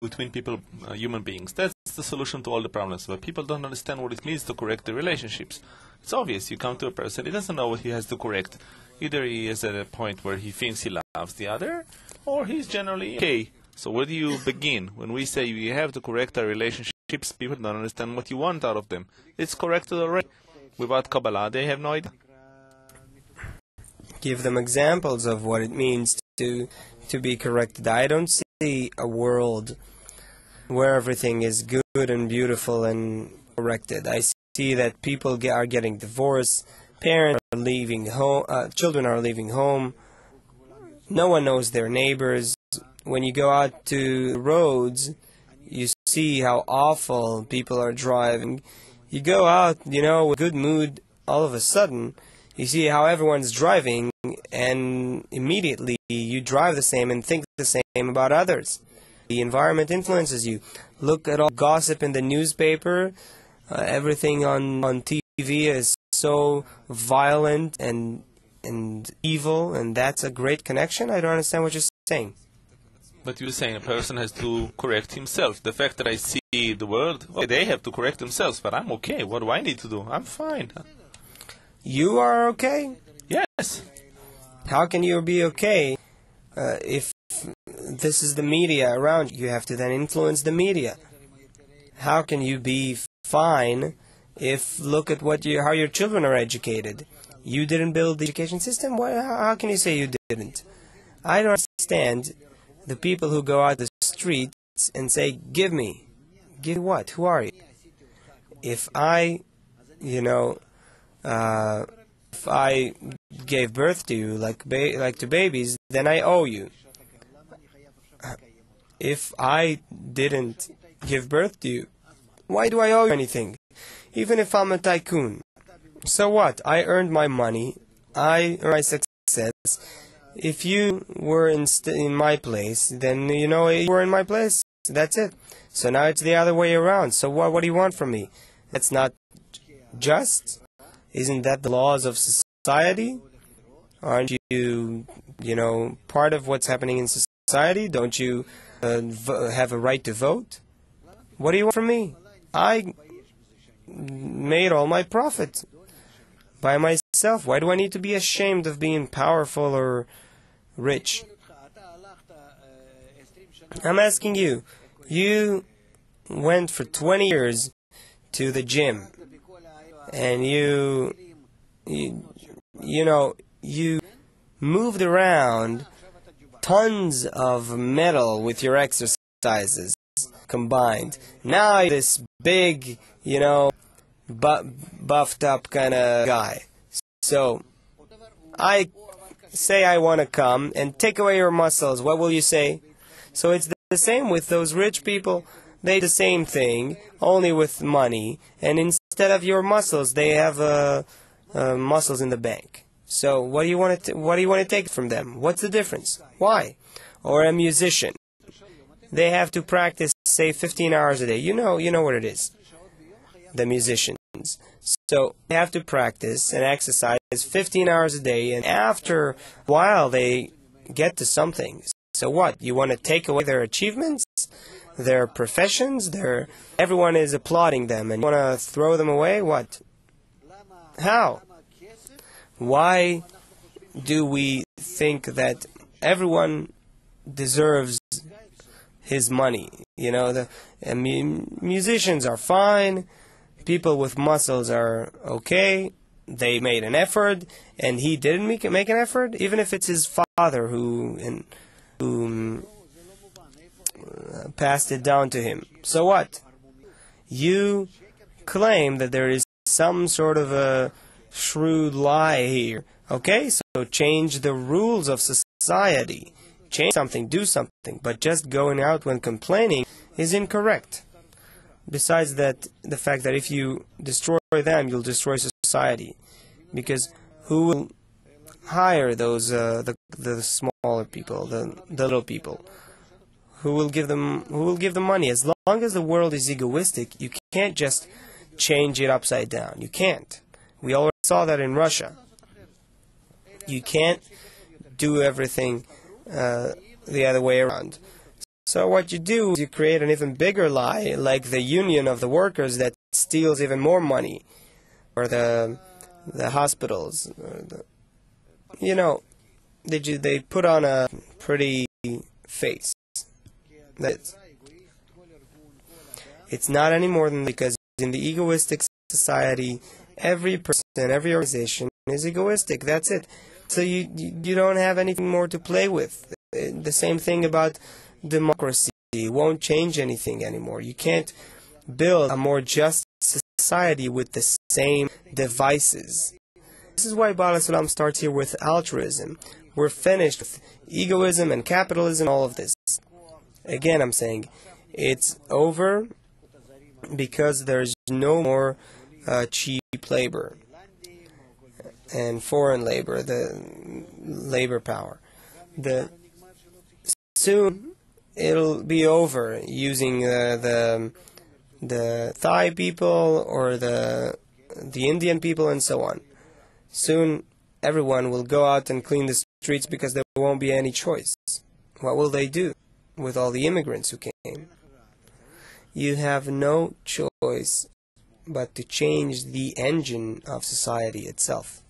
between people, human beings. That's the solution to all the problems. But people don't understand what it means to correct the relationships. It's obvious. You come to a person, he doesn't know what he has to correct. Either he is at a point where he thinks he loves the other, or he's generally okay. So where do you begin? When we say we have to correct our relationships, people don't understand what you want out of them. It's corrected already. Without Kabbalah, they have no idea. Give them examples of what it means to be corrected. I don't see a world where everything is good and beautiful and corrected. I see that people are getting divorced, parents are leaving home, children are leaving home. No one knows their neighbors. When you go out to the roads, you see how awful people are driving. You go out, with good mood, all of a sudden, you see how everyone's driving, and immediately you drive the same and think the same about others. The environment influences you. Look at all gossip in the newspaper. Everything on TV is so violent and evil, and that's a great connection. I don't understand what you're saying. But you're saying a person has to correct himself. The fact that I see the world, they have to correct themselves, but I'm okay. What do I need to do? I'm fine. You are okay? Yes. How can you be okay if this is the media around you? You have to then influence the media. How can you be fine if look at how your children are educated? You didn't build the education system? How can you say you didn't? I don't understand the people who go out the streets and say, give me. Give what? Who are you? If I gave birth to you like to babies, then I owe you. If I didn't give birth to you, why do I owe you anything? Even if I'm a tycoon. So what? I earned my money. I earned my success. If you were in my place, then you were in my place. That's it. So now it's the other way around. So what do you want from me? That's not just. Isn't that the laws of society? Aren't you, part of what's happening in society? Don't you have a right to vote? What do you want from me? I made all my profit by myself. Why do I need to be ashamed of being powerful or rich? I'm asking you. You went for 20 years to the gym, and you moved around tons of metal with your exercises combined. Now you're this big, buffed up kind of guy. So I say I want to come and take away your muscles. What will you say? So it's the same with those rich people. They do the same thing, only with money, and instead of your muscles, they have muscles in the bank. So what do you want to take from them? What's the difference? Why? Or a musician, they have to practice, say, 15 hours a day. You know what it is. The musicians. So they have to practice and exercise 15 hours a day, and after a while, they get to something. So what? You want to take away their achievements? Their professions, everyone is applauding them, and you want to throw them away? What? How? Why do we think that everyone deserves his money? Musicians are fine, people with muscles are okay, they made an effort, and he didn't make an effort, even if it's his father who passed it down to him. So what? You claim that there is some sort of a shrewd lie here. Okay, so change the rules of society. Change something, do something. But just going out when complaining is incorrect. Besides that, the fact that if you destroy them, you'll destroy society. Because who will hire those the smaller people, the little people? Who will give them money? As long as the world is egoistic, you can't just change it upside down. You can't. We already saw that in Russia. You can't do everything the other way around. So what you do is you create an even bigger lie, like the union of the workers that steals even more money, or the hospitals. They put on a pretty face. It's not any more than because in the egoistic society, every person, every organization is egoistic. That's it. So you don't have anything more to play with. The same thing about democracy. It won't change anything anymore. You can't build a more just society with the same devices. This is why Baal HaSulam starts here with altruism. We're finished with egoism and capitalism, all of this. Again, I'm saying it's over because there's no more cheap labor and foreign labor, the labor power. Soon it'll be over using the Thai people or the Indian people and so on. Soon everyone will go out and clean the streets because there won't be any choice. What will they do with all the immigrants who came? You have no choice but to change the engine of society itself.